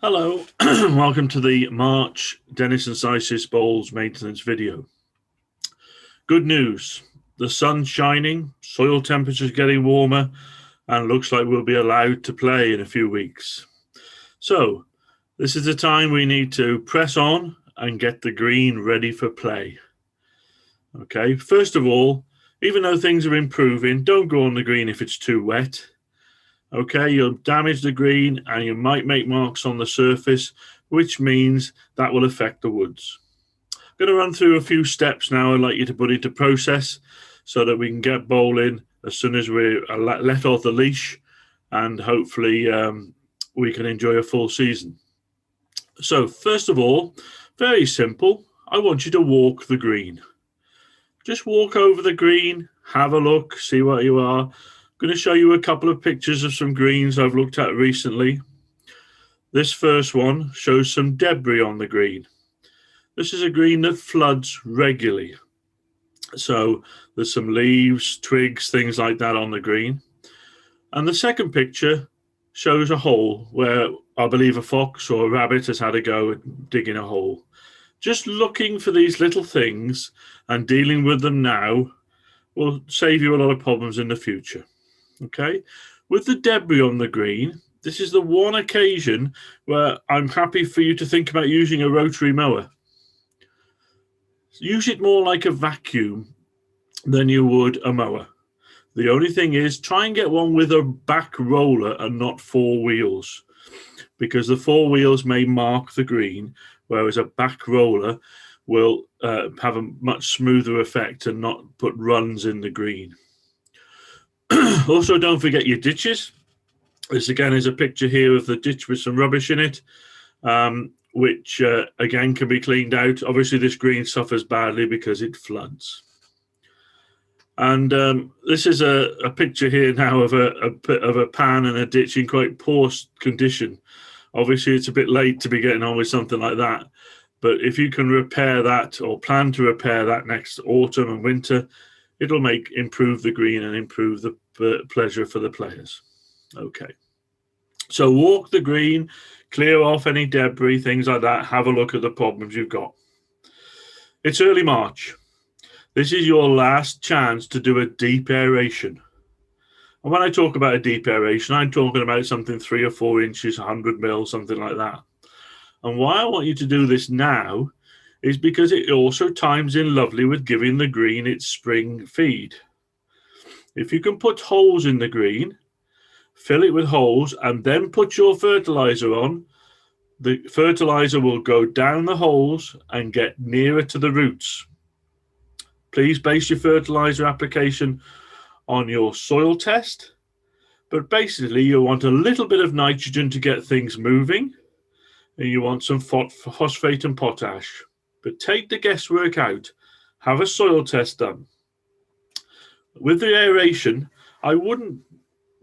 Hello, welcome to the March Dennis and Sysis Bowls maintenance video. Good news, the sun's shining, soil temperature's getting warmer, and looks like we'll be allowed to play in a few weeks. So, this is the time we need to press on and get the green ready for play. Okay, first of all, even though things are improving, don't go on the green if it's too wet. Okay, you'll damage the green and you might make marks on the surface, which means that will affect the woods. I'm going to run through a few steps now I'd like you to put into process so that we can get bowling as soon as we're let off the leash, and hopefully we can enjoy a full season. So first of all, very simple, I want you to walk the green. Just walk over the green, have a look, see where you are. I'm going to show you a couple of pictures of some greens I've looked at recently. This first one shows some debris on the green. This is a green that floods regularly. So there's some leaves, twigs, things like that on the green. And the second picture shows a hole where I believe a fox or a rabbit has had a go at digging a hole. Just looking for these little things and dealing with them now will save you a lot of problems in the future. Okay, with the debris on the green, this is the one occasion where I'm happy for you to think about using a rotary mower. Use it more like a vacuum than you would a mower. The only thing is, try and get one with a back roller and not four wheels, because the four wheels may mark the green, whereas a back roller will have a much smoother effect and not put runs in the green. Also, don't forget your ditches. This again is a picture here of the ditch with some rubbish in it, which again can be cleaned out. Obviously, this green suffers badly because it floods. And this is a picture here now of a pan and a ditch in quite poor condition. Obviously, it's a bit late to be getting on with something like that. But if you can repair that or plan to repair that next autumn and winter, it'll improve the green and improve the pleasure for the players. Okay. So walk the green, clear off any debris, things like that. Have a look at the problems you've got. It's early March. This is your last chance to do a deep aeration. And when I talk about a deep aeration, I'm talking about something 3 or 4 inches, 100 mil, something like that. And why I want you to do this now is because it also times in lovely with giving the green its spring feed. If you can put holes in the green, fill it with holes, and then put your fertilizer on, the fertilizer will go down the holes and get nearer to the roots. Please base your fertilizer application on your soil test, but basically you want a little bit of nitrogen to get things moving, and you want some phosphate and potash. But take the guesswork out. Have a soil test done. With the aeration, I wouldn't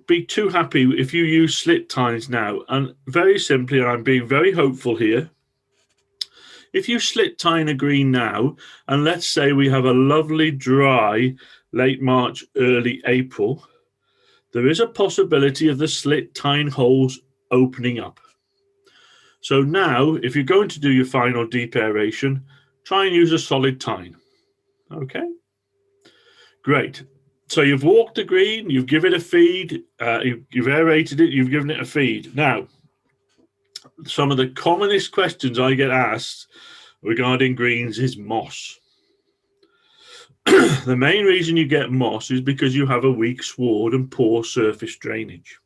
be too happy if you use slit tines now. And very simply, and I'm being very hopeful here, if you slit tine a green now, and let's say we have a lovely dry late March, early April, there is a possibility of the slit tine holes opening up. So now, if you're going to do your final deep aeration, try and use a solid tine. Okay? Great. So you've walked the green, you've given it a feed, you've aerated it, you've given it a feed. Now, some of the commonest questions I get asked regarding greens is moss. The main reason you get moss is because you have a weak sward and poor surface drainage.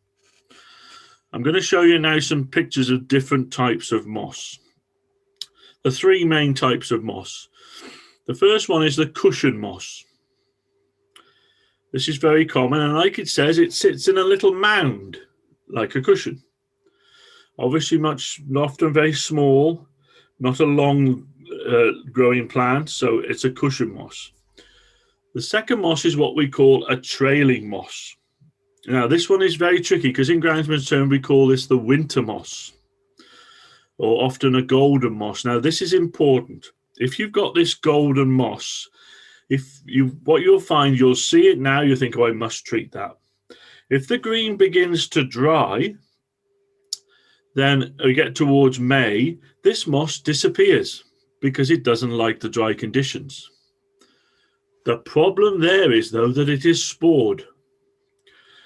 I'm going to show you now some pictures of different types of moss. The 3 main types of moss. The first one is the cushion moss. This is very common, and like it says, it sits in a little mound, like a cushion. Obviously often very small, not a long growing plant, so it's a cushion moss. The second moss is what we call a trailing moss. Now, this one is very tricky because in groundsman's term, we call this the winter moss, or often a golden moss. Now, this is important. If you've got this golden moss, what you'll find, you'll see it now, you think, oh, I must treat that. If the green begins to dry, Then we get towards May, this moss disappears because it doesn't like the dry conditions. The problem there is, though, that it is spored.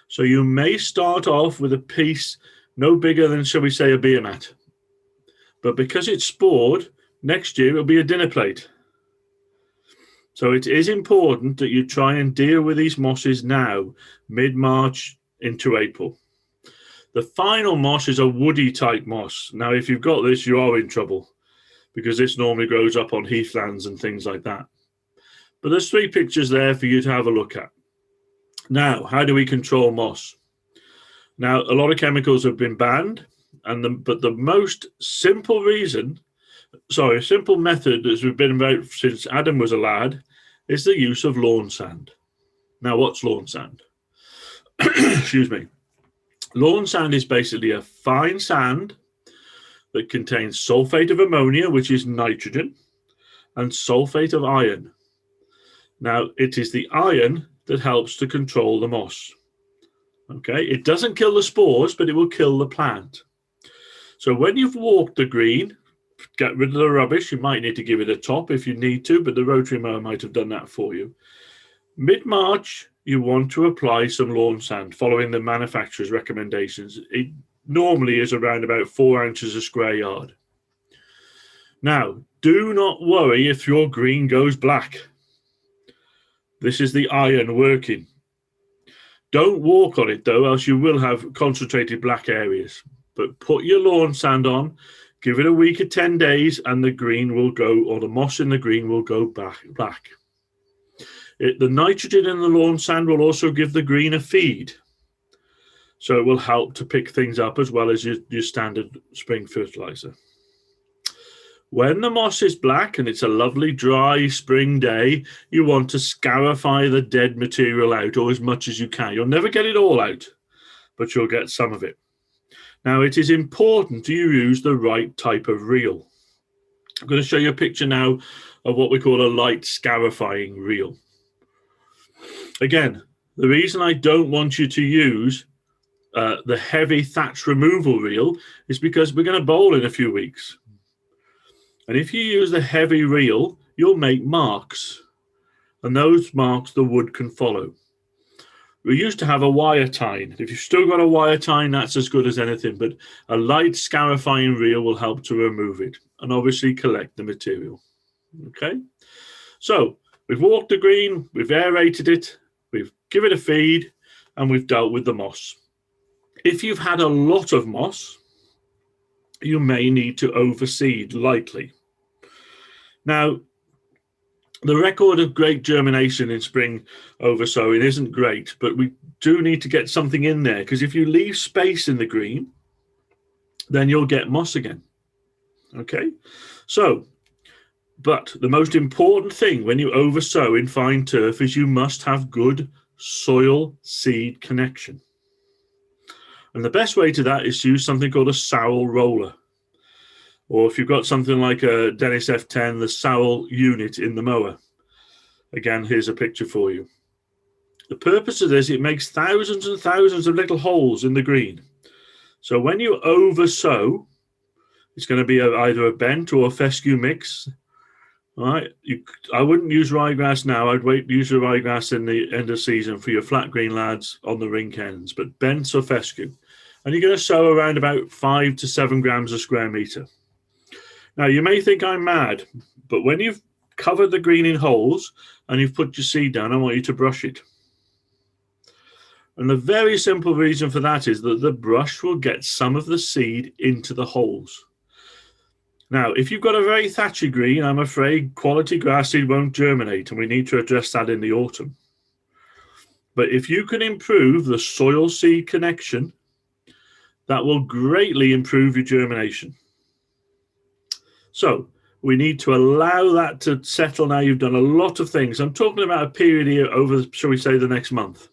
So you may start off with a piece no bigger than, shall we say, a beer mat. But because it's spored, next year it'll be a dinner plate. So it is important that you try and deal with these mosses now, mid-March into April. The final moss is a woody type moss. Now, if you've got this, you are in trouble because this normally grows up on heathlands and things like that. But there's 3 pictures there for you to have a look at. Now, how do we control moss? Now, a lot of chemicals have been banned, but the most simple simple method that's been about since Adam was a lad is the use of lawn sand. Now, what's lawn sand? Excuse me. Lawn sand is basically a fine sand that contains sulfate of ammonia, which is nitrogen, and sulfate of iron. Now, it is the iron that helps to control the moss. Okay, it doesn't kill the spores, but it will kill the plant. So when you've walked the green, get rid of the rubbish. You might need to give it a top if you need to, but the rotary mower might have done that for you. Mid-March, you want to apply some lawn sand following the manufacturer's recommendations. It normally is around about 4 ounces a square yard. Now, do not worry if your green goes black. This is the iron working. Don't walk on it, though, else you will have concentrated black areas. But put your lawn sand on, give it a week or 10 days, and the green will go, or the moss in the green will go black. The nitrogen in the lawn sand will also give the green a feed. So it will help to pick things up as well as your standard spring fertilizer. When the moss is black and it's a lovely dry spring day, you want to scarify the dead material out, or as much as you can. You'll never get it all out, but you'll get some of it. Now, it is important you use the right type of reel. I'm going to show you a picture now of what we call a light scarifying reel. Again, the reason I don't want you to use the heavy thatch removal reel is because we're going to bowl in a few weeks. And if you use the heavy reel, you'll make marks. And those marks the wood can follow. We used to have a wire tine. If you've still got a wire tine, that's as good as anything. But a light scarifying reel will help to remove it and obviously collect the material. Okay? So we've walked the green, we've aerated it, we've given it a feed, and we've dealt with the moss. If you've had a lot of moss, you may need to overseed lightly. Now, the record of great germination in spring oversowing isn't great, but we do need to get something in there, because if you leave space in the green, then you'll get moss again. Okay? So, but the most important thing when you oversow in fine turf is you must have good soil-seed connection. And the best way to that is to use something called a Sowell roller. Or if you've got something like a Dennis F10, the Sowell unit in the mower. Again, here's a picture for you. The purpose of this, it makes thousands and thousands of little holes in the green. So when you oversow, it's going to be either a bent or a fescue mix. All right. I wouldn't use ryegrass now. I'd wait to use the ryegrass in the end of season for your flat green lads on the rink ends, but bents or fescue. And you're going to sow around about 5 to 7 grams a square meter. Now, you may think I'm mad, but when you've covered the green in holes and you've put your seed down, I want you to brush it. And the very simple reason for that is that the brush will get some of the seed into the holes. Now, if you've got a very thatchy green, I'm afraid quality grass seed won't germinate, and we need to address that in the autumn. But if you can improve the soil seed connection, that will greatly improve your germination. So we need to allow that to settle now. You've done a lot of things. I'm talking about a period here over, shall we say, the next month.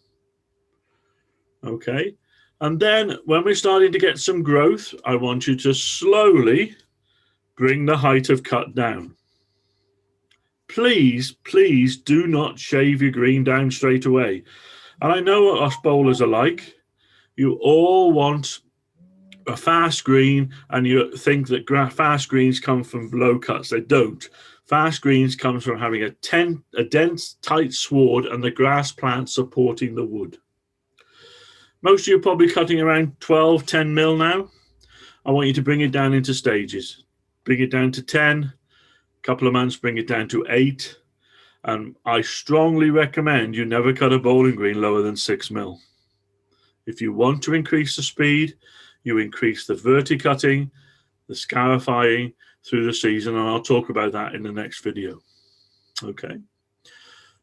Okay. And then when we're starting to get some growth, I want you to slowly bring the height of cut down. Please, please do not shave your green down straight away. And I know what us bowlers are like. You all want a fast green and you think that fast greens come from low cuts. They don't. Fast greens comes from having a dense, tight sward and the grass plant supporting the wood. Most of you are probably cutting around 12, 10 mil now. I want you to bring it down into stages. Bring it down to 10, a couple of months, bring it down to 8. And I strongly recommend you never cut a bowling green lower than 6 mil. If you want to increase the speed, you increase the verticutting, the scarifying through the season, and I'll talk about that in the next video. Okay.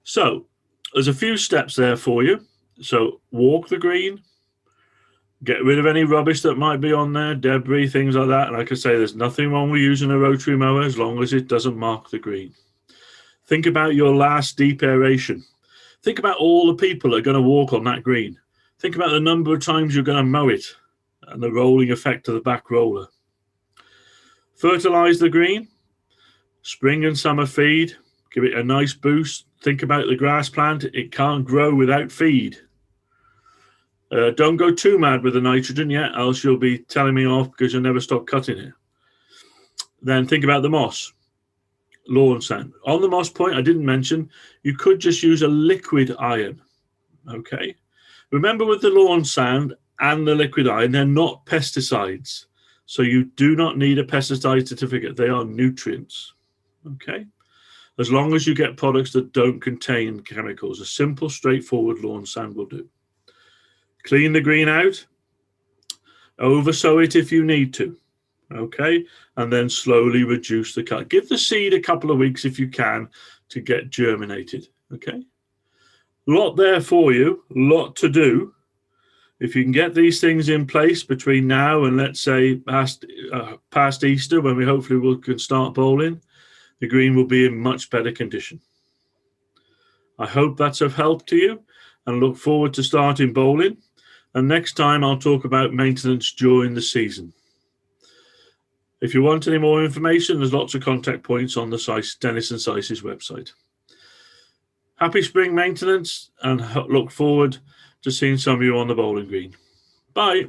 So there's a few steps there for you. So walk the green, get rid of any rubbish that might be on there, debris, things like that. And like I say, there's nothing wrong with using a rotary mower as long as it doesn't mark the green. Think about your last deep aeration. Think about all the people that are going to walk on that green. Think about the number of times you're going to mow it and the rolling effect of the back roller. Fertilize the green, spring and summer feed, give it a nice boost. Think about the grass plant. It can't grow without feed. Don't go too mad with the nitrogen yet, else you'll be telling me off because you'll never stop cutting it. Then think about the moss, lawn sand. On the moss point, I didn't mention, you could just use a liquid iron. Okay. Remember with the lawn sand and the liquid iron, they're not pesticides. So you do not need a pesticide certificate. They are nutrients. Okay. As long as you get products that don't contain chemicals, a simple, straightforward lawn sand will do. Clean the green out, oversow it if you need to, okay? And then slowly reduce the cut. Give the seed a couple of weeks if you can to get germinated, okay? Lot there for you, lot to do. If you can get these things in place between now and let's say past Easter, when we hopefully can start bowling, the green will be in much better condition. I hope that's of help to you and look forward to starting bowling. And next time I'll talk about maintenance during the season. If you want any more information, there's lots of contact points on the Dennis and Sice's website. Happy spring maintenance and look forward to seeing some of you on the bowling green. Bye.